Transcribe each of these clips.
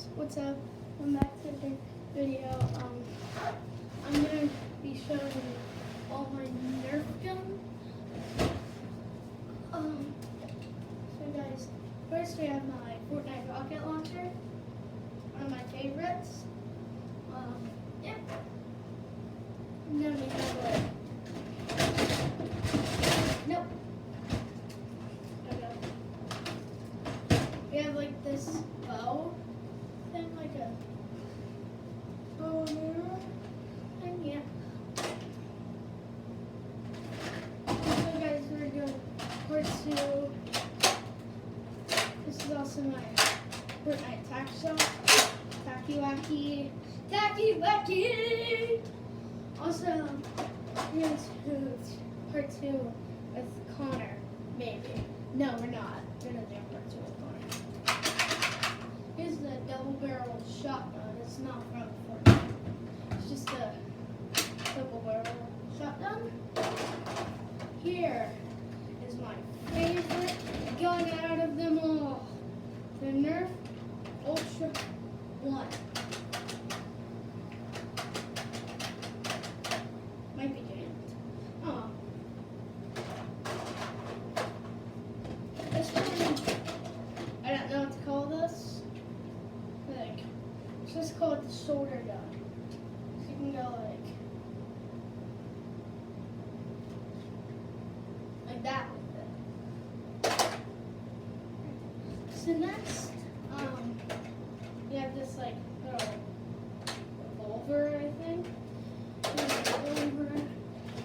guys, what's up? Welcome back to the video. I'm gonna be showing you all my Nerf guns. So guys, first we have my Fortnite rocket launcher, one of my favorites. Yeah. And then we have nope. Okay. We have like this bow thing, like a bow thing, yeah. So guys, we're doing part 2. This is also my Fortnite tack shot. Tacky wacky. Tacky wacky! Also, we're going to part 2 with Connor, maybe. No, we're not. We're going to do part 2 with Connor. Here's the double-barrel shotgun. It's not from Fortnite. It's just a double-barrel shotgun. Here is my favorite gun out of them all. The Nerf Ultra 1. Might be jammed. Oh. This one, I don't know what to call this. Like, let's just call it the shoulder gun. So you can go like that with it. So next, we have this like little revolver, I think.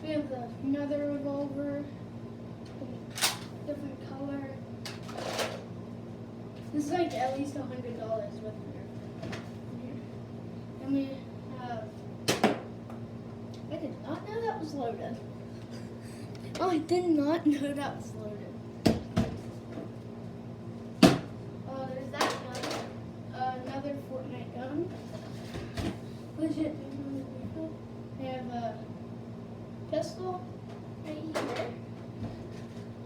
We have another revolver, different color. This is like at least $100 with it. And we have, I did not know that was loaded. Oh, I did not know that was loaded. Oh, there's that gun. Another Fortnite gun. Legit. We have a pistol right here.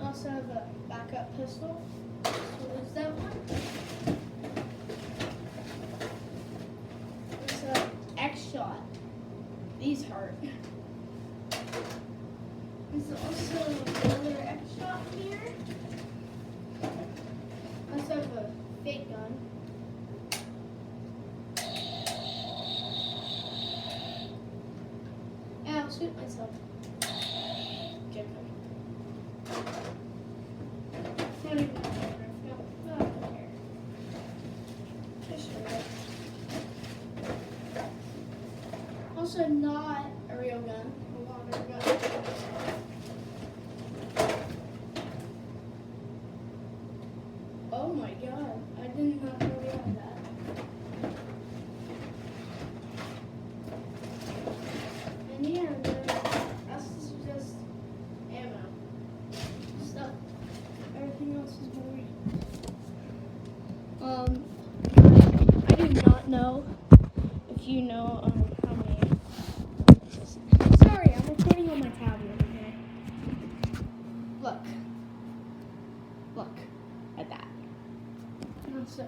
Also have a backup pistol. So there's that one. There's a X-Shot. These hurt. There's also another X-Shot here. I also have a fake gun. I'll shoot myself. Joking. Not even a photograph. No, I don't care. Just show it. Also, not a real gun. A water gun. Oh my god! I did not know we had that. And yeah, the rest is just ammo. Stuff. Everything else is boring. I do not know if you know how many. Sorry, I'm recording on my tablet, okay? Look. Look at that. And so,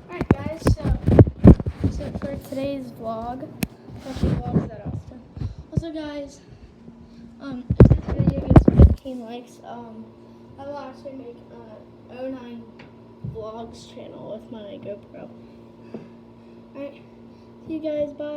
alright guys, so that's it for today's vlog. I don't vlog that often. Also guys, if this video gets 15 likes, I will actually make an 09 vlogs channel with my GoPro. Alright, see you guys, bye.